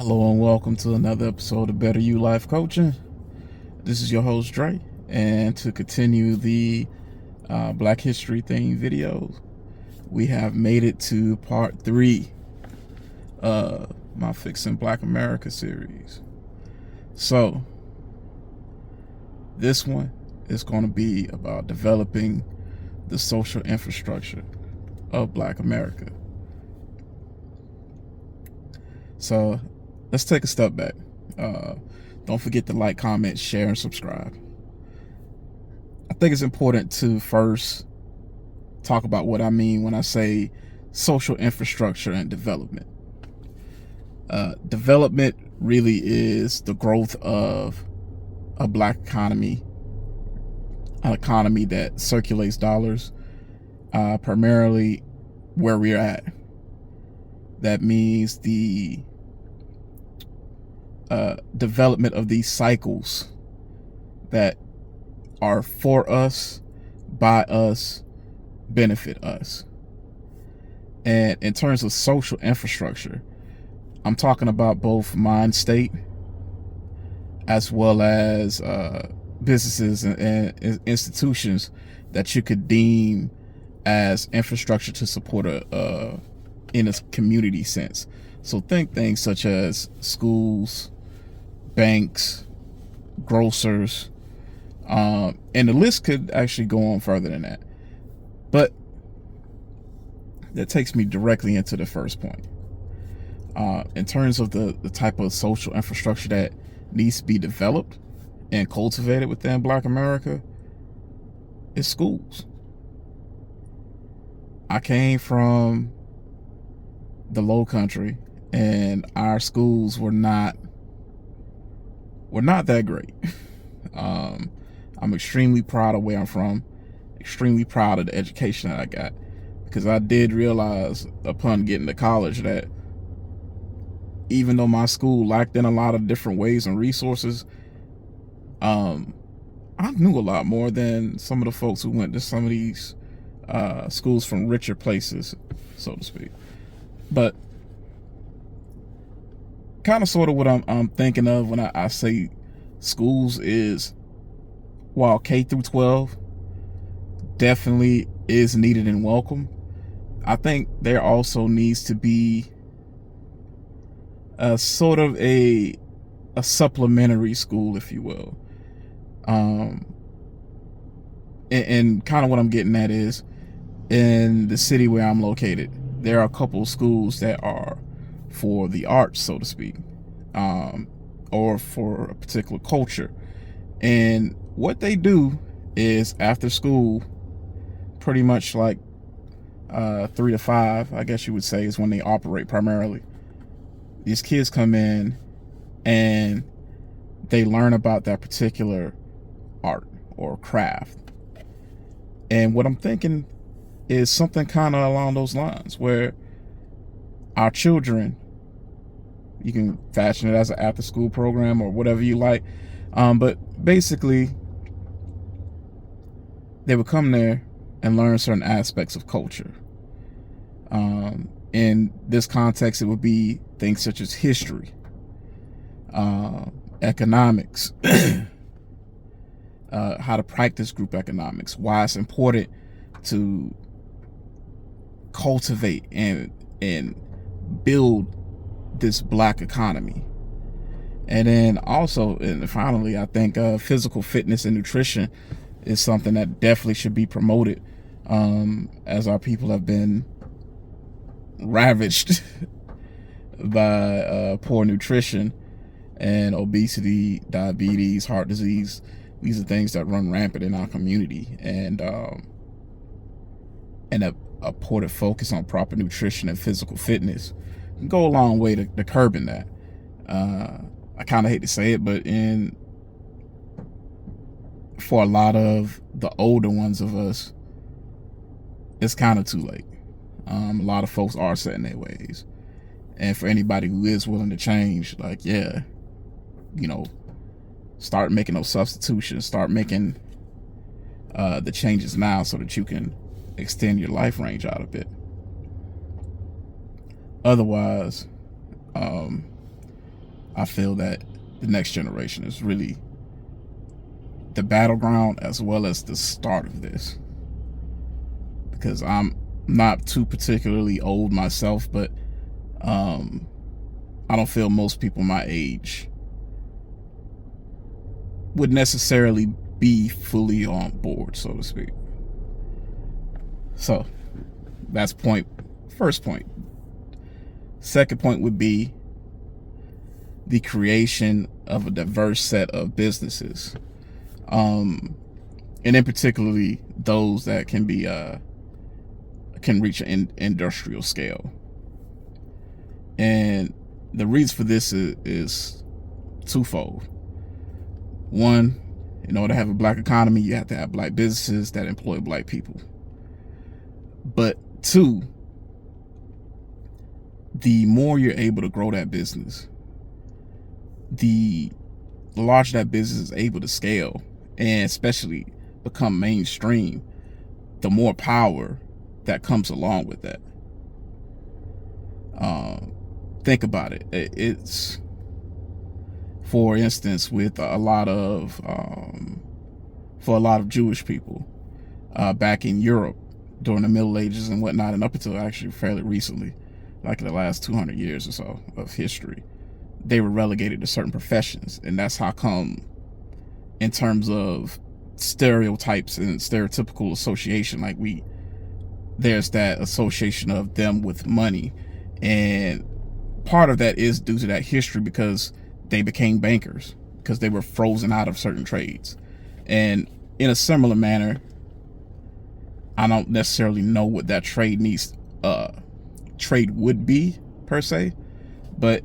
Hello and welcome to another episode of Better You Life Coaching. This is your host Dre, and to continue the Black History themed videos, we have made it to part 3 of my Fixing Black America series. So this one is going to be about developing the social infrastructure of Black America. So let's take a step back. Don't forget to like, comment, share, and subscribe. I think it's important to first talk about what I mean when I say social infrastructure and development. Development really is the growth of a black economy, an economy that circulates dollars, primarily where we're at. That means the development of these cycles that are for us, by us, benefit us. And in terms of social infrastructure, I'm talking about both mind state as well as businesses and institutions that you could deem as infrastructure to support in a community sense. So think things such as schools, banks, grocers, and the list could actually go on further than that. But that takes me directly into the first point. In terms of the type of social infrastructure that needs to be developed and cultivated within Black America, is schools. I came from the Low Country, and our schools were not that great. I'm extremely proud of where I'm from, extremely proud of the education that I got, because I did realize upon getting to college that even though my school lacked in a lot of different ways and resources, I knew a lot more than some of the folks who went to some of these schools from richer places, so to speak. But kind of sort of what I'm thinking of when I say schools is, while K through 12 definitely is needed and welcome, I think there also needs to be a sort of a supplementary school, if you will. And kind of what I'm getting at is, in the city where I'm located, there are a couple of schools that are for the arts, so to speak, or for a particular culture. And what they do is, after school, pretty much like 3 to 5, I guess you would say, is when they operate primarily. These kids come in and they learn about that particular art or craft. And what I'm thinking is something kind of along those lines, where our children, you can fashion it as an after school program or whatever you like, but basically they would come there and learn certain aspects of culture. In this context, it would be things such as history, economics, how to practice group economics, why it's important to cultivate and build this black economy. And then also, and finally, I think physical fitness and nutrition is something that definitely should be promoted, as our people have been ravaged by poor nutrition and obesity, diabetes, heart disease. These are things that run rampant in our community, and a ported focus on proper nutrition and physical fitness can go a long way to curbing that. I kind of hate to say it, but for a lot of the older ones of us, it's kind of too late. A lot of folks are set in their ways, and for anybody who is willing to change, like, yeah, start making those substitutions, start making the changes now so that you can extend your life range out a bit. Otherwise, I feel that the next generation is really the battleground as well as the start of this. Because I'm not too particularly old myself, but I don't feel most people my age would necessarily be fully on board, so to speak. So that's first point. Second point would be the creation of a diverse set of businesses, and in particularly those that can be can reach an industrial scale. And the reason for this is twofold. One, in order to have a black economy, you have to have black businesses that employ black people. But two, the more you're able to grow that business, the larger that business is able to scale and especially become mainstream, the more power that comes along with that. Think about it. It's, for instance, with a lot of Jewish people back in Europe during the Middle Ages and whatnot, and up until actually fairly recently, like in the last 200 years or so of history, they were relegated to certain professions. And that's how come, in terms of stereotypes and stereotypical association, like there's that association of them with money. And part of that is due to that history, because they became bankers, because they were frozen out of certain trades. And in a similar manner, I don't necessarily know what that trade would be per se, but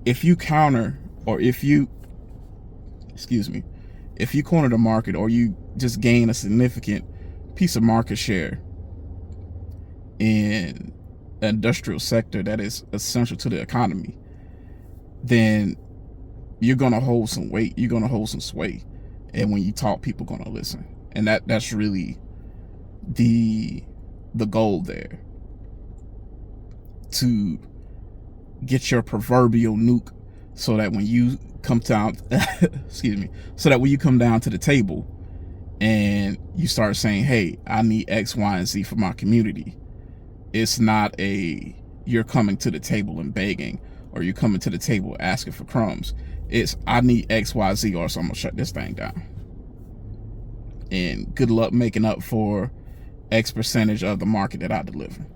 if you corner the market, or you just gain a significant piece of market share in an industrial sector that is essential to the economy, then you're going to hold some weight, you're going to hold some sway. And when you talk, people are going to listen. And that's really the goal there, to get your proverbial nuke, so that when you come down so that when you come down to the table and you start saying, hey, I need X, Y, and Z for my community, it's not you're coming to the table and begging, or you're coming to the table asking for crumbs. It's, I need X, Y, Z, or so I'm gonna shut this thing down. And good luck making up for X percentage of the market that I deliver.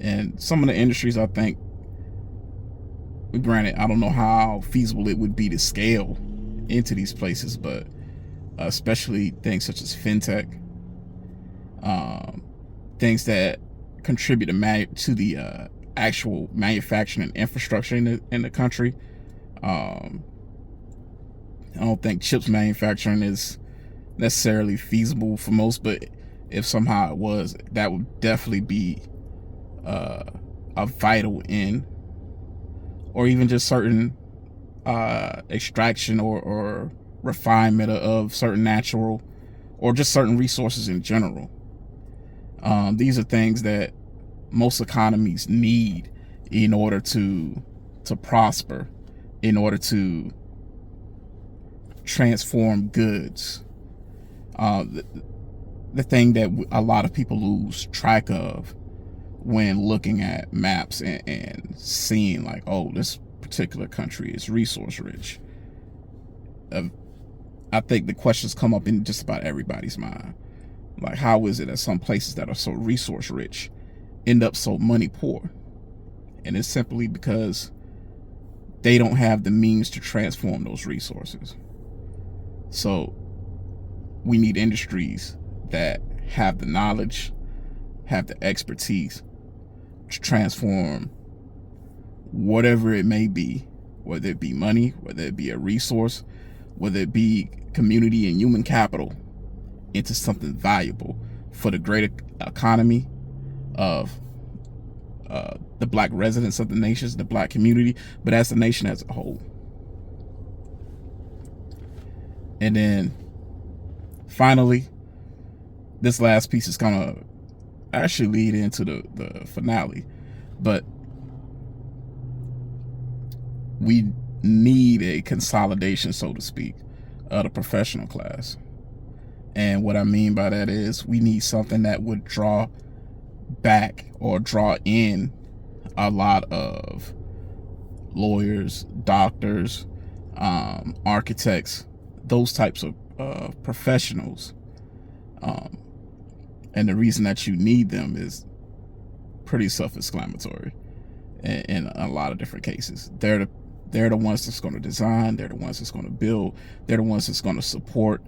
And some of the industries, I think, granted, I don't know how feasible it would be to scale into these places, but especially things such as fintech, things that contribute to the actual manufacturing and infrastructure in the country. I don't think chips manufacturing is necessarily feasible for most, but if somehow it was, that would definitely be a vital end. Or even just certain extraction or refinement of certain natural, or just certain resources in general. These are things that most economies need in order to prosper, in order to transform goods. The thing that a lot of people lose track of when looking at maps and seeing, like, oh, this particular country is resource rich. I think the questions come up in just about everybody's mind. Like, how is it that some places that are so resource rich end up so money poor? And it's simply because they don't have the means to transform those resources. So we need industries that have the knowledge, have the expertise to transform whatever it may be, whether it be money, whether it be a resource, whether it be community and human capital, into something valuable for the greater economy of the black residents of the nations, the black community, but as the nation as a whole. And then finally, this last piece is going to actually lead into the finale, but we need a consolidation, so to speak, of the professional class. And what I mean by that is we need something that would draw back or draw in a lot of lawyers, doctors, architects, those types of professionals. And the reason that you need them is pretty self-explanatory in a lot of different cases. They're the ones that's going to design, they're the ones that's going to build, they're the ones that's going to support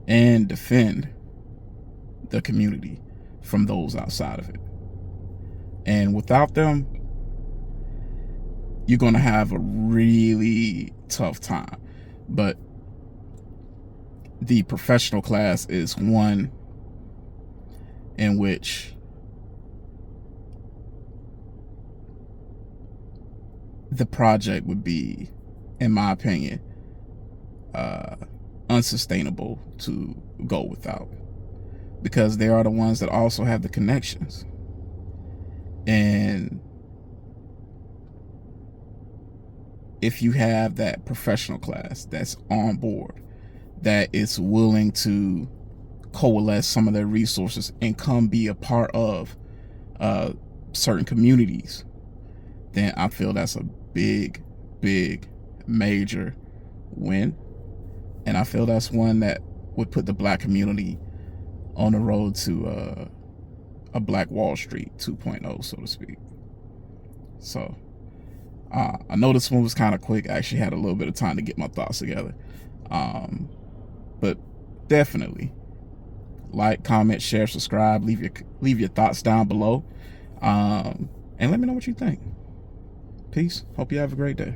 and defend the community from those outside of it. And without them, you're going to have a really tough time. But the professional class is one in which the project would be, in my opinion, unsustainable to go without, because they are the ones that also have the connections. And if you have that professional class that's on board, that is willing to coalesce some of their resources and come be a part of certain communities, then I feel that's a big, major win. And I feel that's one that would put the Black community on the road to a Black Wall Street 2.0, so to speak. So I know this one was kind of quick. I actually had a little bit of time to get my thoughts together. But definitely like, comment, share, subscribe, leave your thoughts down below. And let me know what you think. Peace. Hope you have a great day.